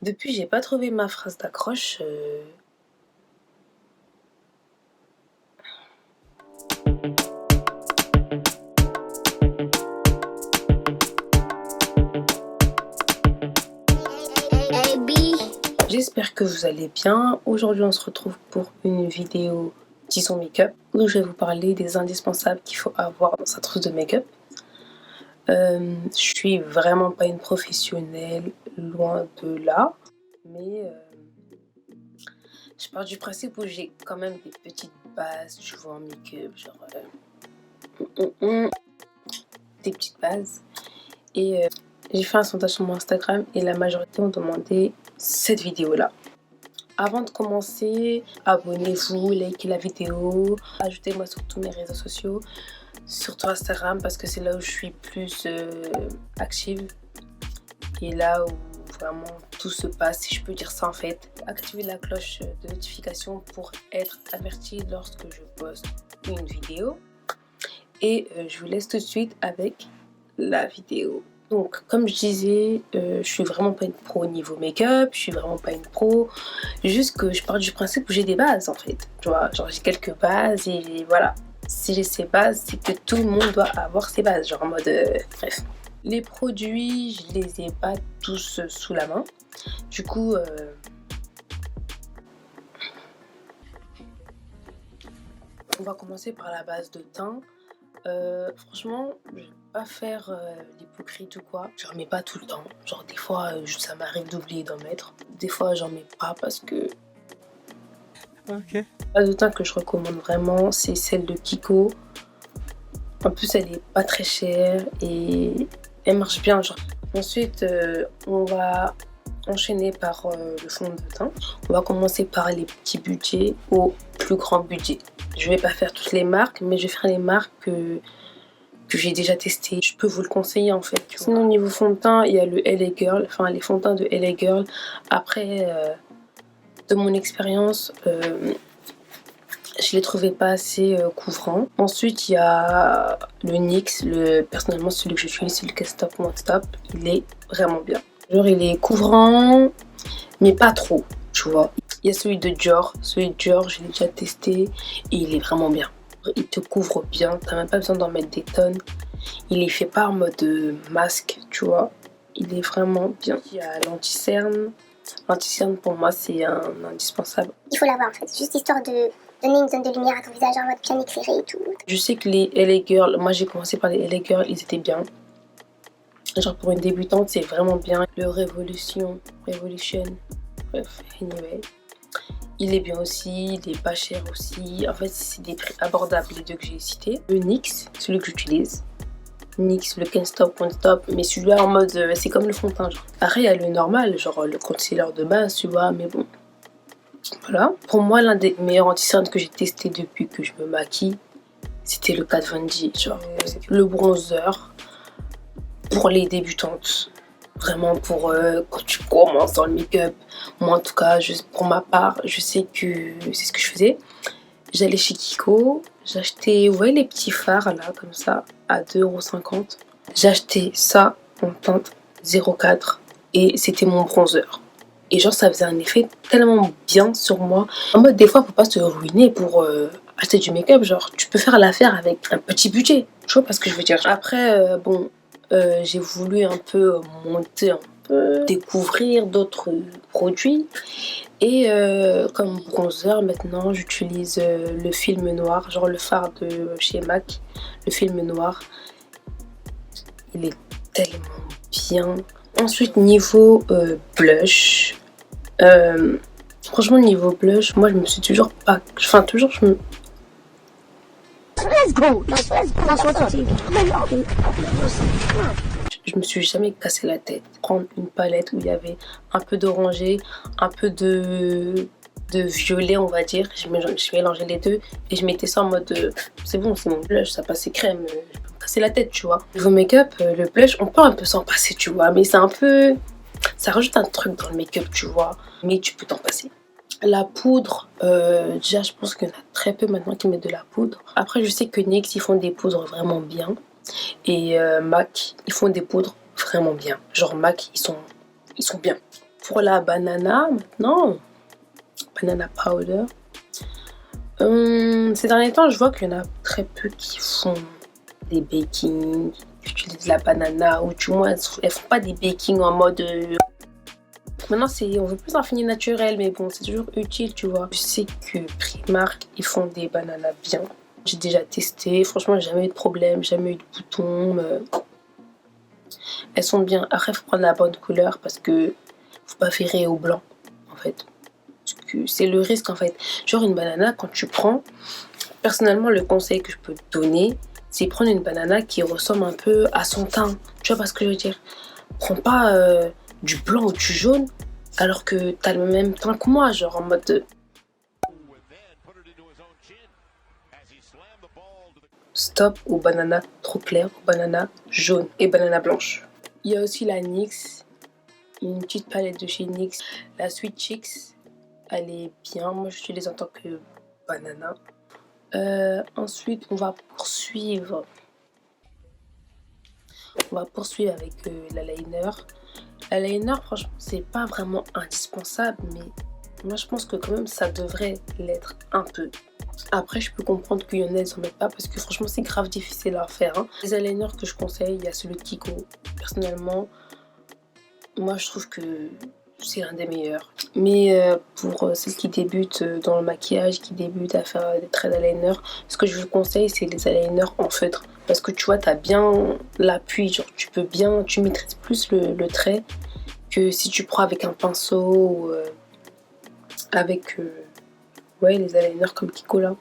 Depuis, j'ai pas trouvé ma phrase d'accroche. J'espère que vous allez bien. Aujourd'hui, on se retrouve pour une vidéo disons make-up où je vais vous parler des indispensables qu'il faut avoir dans sa trousse de make-up. Je suis vraiment pas une professionnelle, loin de là, mais je pars du principe où j'ai quand même des petites bases, tu vois, en make-up, genre des petites bases. Et j'ai fait un sondage sur mon Instagram et la majorité ont demandé cette vidéo-là. Avant de commencer, abonnez-vous, likez la vidéo, ajoutez-moi sur tous mes réseaux sociaux, surtout Instagram parce que c'est là où je suis plus active et là où vraiment tout se passe, si je peux dire ça en fait. Activez la cloche de notification pour être averti lorsque je poste une vidéo. Et je vous laisse tout de suite avec la vidéo. Donc, comme je disais, je suis vraiment pas une pro au niveau make-up, je suis vraiment pas une pro. Juste que je pars du principe où j'ai des bases en fait. Tu vois, genre j'ai quelques bases et voilà. Si j'ai ces bases, c'est que tout le monde doit avoir ses bases. Genre en mode. Bref. Les produits, je les ai pas tous sous la main. Du coup. On va commencer par la base de teint. Franchement, je vais pas faire l'hypocrite ou quoi. J'en mets pas tout le temps. Genre des fois, ça m'arrive d'oublier d'en mettre. Des fois, j'en mets pas parce que... Ok. La base de teint que je recommande vraiment, c'est celle de Kiko. En plus, elle est pas très chère et elle marche bien. Genre. Ensuite, on va enchaîner par le fond de teint. On va commencer par les petits budgets au plus grand budget. Je vais pas faire toutes les marques, mais je vais faire les marques que j'ai déjà testé. Je peux vous le conseiller en fait. Sinon, au niveau fond de teint, il y a le LA Girl, enfin les fonds de teint de LA Girl. Après, de mon expérience, je les trouvais pas assez couvrants. Ensuite, il y a le NYX. Personnellement, celui que j'utilise, c'est le Can't Stop Won't Stop. Il est vraiment bien. Genre, il est couvrant, mais pas trop, tu vois. Il y a celui de Dior. Celui de Dior, je l'ai déjà testé et il est vraiment bien. Il te couvre bien, t'as même pas besoin d'en mettre des tonnes. Il est fait pas en mode masque, tu vois. Il est vraiment bien. Il y a l'anti-cerne. L'anti-cerne pour moi c'est un indispensable. Il faut l'avoir en fait, juste histoire de donner une zone de lumière à ton visage en mode bien éclairé et tout. Je sais que les LA Girls, moi j'ai commencé par les LA Girls, ils étaient bien. Genre pour une débutante c'est vraiment bien. Le Revolution, bref, anyway. Il est bien aussi, il est pas cher aussi. En fait, c'est des prix abordables, les deux que j'ai cités. Le NYX, celui que j'utilise. NYX, le Can't Stop, Won't Stop. Mais celui-là en mode, c'est comme le fond de teint. Genre. Après, il y a le normal, genre le concealer de base, tu vois. Mais bon, voilà. Pour moi, l'un des meilleurs anti-cernes que j'ai testé depuis que je me maquille, c'était le Kat Von D. Genre, le bronzer pour les débutantes. Vraiment pour quand tu commences dans le make-up. Moi en tout cas, pour ma part, je sais que c'est ce que je faisais. J'allais chez Kiko, j'achetais, vous voyez les petits fards là, comme ça, à 2,50 €. J'achetais ça en teinte 04 et c'était mon bronzer. Et genre ça faisait un effet tellement bien sur moi. En mode des fois, faut pas se ruiner pour acheter du make-up. Genre tu peux faire l'affaire avec un petit budget. Tu vois pas ce que je veux dire. Après, bon... j'ai voulu un peu monter, un peu découvrir d'autres produits et comme bronzer maintenant j'utilise le film noir, genre le fard de chez MAC, le film noir, il est tellement bien. Ensuite niveau blush, franchement niveau blush, moi je me suis toujours pas, enfin toujours je me suis jamais cassé la tête. Prendre une palette où il y avait un peu d'orangé, un peu de violet, on va dire. Je mélangeais les deux et je mettais ça en mode c'est bon, c'est mon blush, ça passait crème. Je peux me casser la tête, tu vois. Niveau make-up, le blush, on peut un peu s'en passer, tu vois. Mais c'est un peu. Ça rajoute un truc dans le make-up, tu vois. Mais tu peux t'en passer. La poudre, déjà je pense qu'il y en a très peu maintenant qui mettent de la poudre. Après je sais que NYX ils font des poudres vraiment bien. Et MAC ils font des poudres vraiment bien. Genre MAC ils sont bien. Pour la banana, maintenant, banana powder. Ces derniers temps, je vois qu'il y en a très peu qui font des bakings, qui utilisent la banana, ou du moins, elles font pas des bakings en mode... Maintenant, on veut plus un fini naturel, mais bon, c'est toujours utile, tu vois. Je sais que Primark, ils font des bananas bien. J'ai déjà testé, franchement, j'ai jamais eu de problème, jamais eu de boutons. Elles sont bien. Après, il faut prendre la bonne couleur parce que faut pas virer au blanc, en fait. Parce que c'est le risque, en fait. Genre, une banana, quand tu prends, personnellement, le conseil que je peux te donner, c'est prendre une banana qui ressemble un peu à son teint. Tu vois pas ce que je veux dire? Prends pas du blanc ou du jaune alors que t'as le même teint que moi, genre en mode stop aux bananas trop claires, aux bananas jaunes et bananas blanches. Il y a aussi la NYX, une petite palette de chez NYX. La Sweet Chicks, elle est bien. Moi, j'utilise en tant que banana. Ensuite, on va poursuivre. Avec l'eyeliner. L'eyeliner, franchement, c'est pas vraiment indispensable, mais moi, je pense que quand même, ça devrait l'être un peu. Après, je peux comprendre qu'il y en a, ils en mettent pas parce que franchement, c'est grave difficile à faire. Hein. Les eyeliners que je conseille, il y a celui de Kiko. Personnellement, moi, je trouve que c'est l'un des meilleurs. Mais pour celles qui débutent dans le maquillage, qui débutent à faire des traits d'eyeliner, ce que je vous conseille, c'est les eyeliners en feutre. Parce que tu vois, t'as bien l'appui, genre tu maîtrises plus le trait que si tu prends avec un pinceau ou avec les eyeliners comme Kiko là.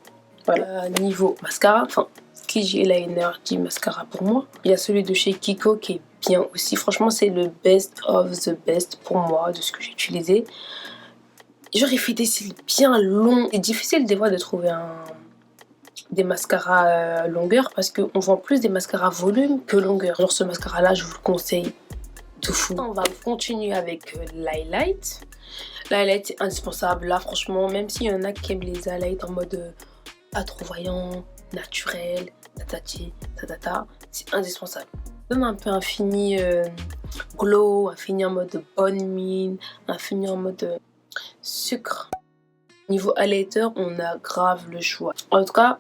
Voilà, niveau mascara, enfin, qui dit eyeliner dit mascara pour moi. Il y a celui de chez Kiko qui est bien aussi. Franchement, c'est le best of the best pour moi de ce que j'ai utilisé. Genre, il fait des cils bien longs. C'est difficile des fois de trouver des mascaras longueur parce qu'on vend plus des mascaras volume que longueur. Genre, ce mascara là, je vous le conseille de fou. On va continuer avec l'highlight. L'highlight, c'est indispensable. Là, franchement, même s'il y en a qui aiment les highlights en mode pas trop voyant, naturel, tatati, tatata, c'est indispensable. Donne un peu un fini glow, un fini en mode bonne mine, un fini en mode sucre. Niveau highlighter, on a grave le choix. En tout cas,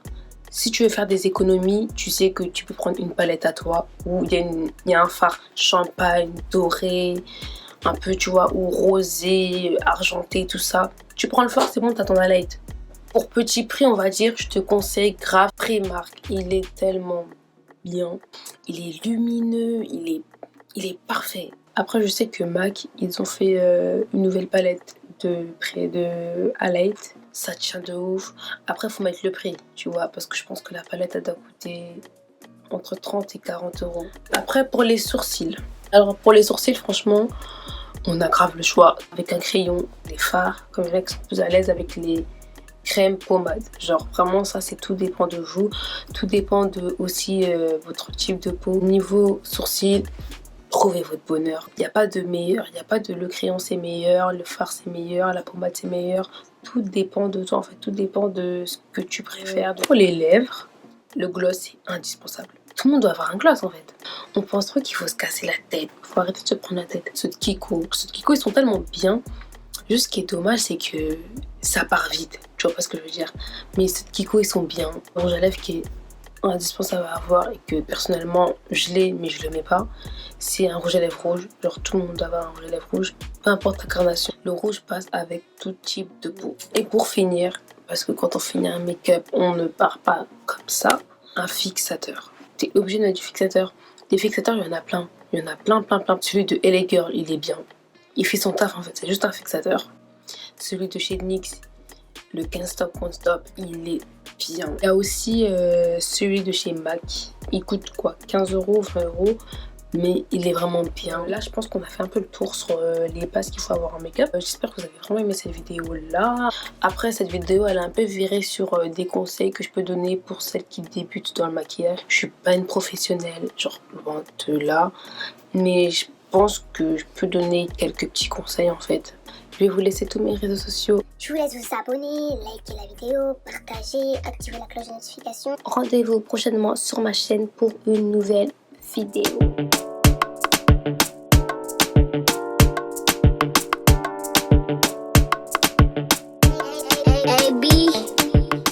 si tu veux faire des économies, tu sais que tu peux prendre une palette à toi où il y a un fard champagne, doré, un peu, tu vois, ou rosé, argenté, tout ça. Tu prends le fard, c'est bon, t'as ton highlight. Pour petit prix, on va dire, je te conseille grave Primark. Il est tellement bien. Il est lumineux, il est parfait. Après, je sais que MAC, ils ont fait une nouvelle palette de highlight. Ça tient de ouf. Après, il faut mettre le prix, tu vois, parce que je pense que la palette, elle doit coûter entre 30 et 40 euros. Après, pour les sourcils. Alors, pour les sourcils, franchement, on a grave le choix. Avec un crayon, des fards, comme il y en a qui sont plus à l'aise avec les crème, pommade. Genre vraiment ça, c'est tout dépend de vous. Tout dépend de aussi votre type de peau. Niveau sourcils, trouvez votre bonheur. Il n'y a pas de meilleur. Il n'y a pas de le crayon c'est meilleur, le fard c'est meilleur, la pommade c'est meilleur. Tout dépend de toi en fait. Tout dépend de ce que tu préfères. Pour les lèvres, le gloss c'est indispensable. Tout le monde doit avoir un gloss en fait. On pense trop qu'il faut se casser la tête. Il faut arrêter de se prendre la tête. Ceux de Kiko, ils sont tellement bien. Juste ce qui est dommage, c'est que ça part vite. Tu vois pas ce que je veux dire. Mais ceux de Kiko, ils sont bien. Le rouge à lèvres qui est indispensable à avoir et que personnellement, je l'ai, mais je le mets pas. C'est un rouge à lèvres rouge. Genre tout le monde doit avoir un rouge à lèvres rouge. Peu importe la carnation. Le rouge passe avec tout type de peau. Et pour finir, parce que quand on finit un make-up, on ne part pas comme ça, un fixateur. T'es obligé de mettre du fixateur. Des fixateurs, il y en a plein. Il y en a plein. Celui de LA Girl, il est bien. Il fait son taf en fait, c'est juste un fixateur. Celui de chez NYX, le Can't Stop Won't Stop, il est bien. Il y a aussi celui de chez MAC. Il coûte quoi, 15 euros, 20 euros, mais il est vraiment bien. Là, je pense qu'on a fait un peu le tour sur les bases qu'il faut avoir en make-up. J'espère que vous avez vraiment aimé cette vidéo là. Après, cette vidéo, elle a un peu viré sur des conseils que je peux donner pour celles qui débutent dans le maquillage. Je suis pas une professionnelle, genre loin de là, mais je pense que je peux donner quelques petits conseils en fait. Je vais vous laisser tous mes réseaux sociaux. Je vous laisse vous abonner, liker la vidéo, partager, activer la cloche de notification. Rendez-vous prochainement sur ma chaîne pour une nouvelle vidéo.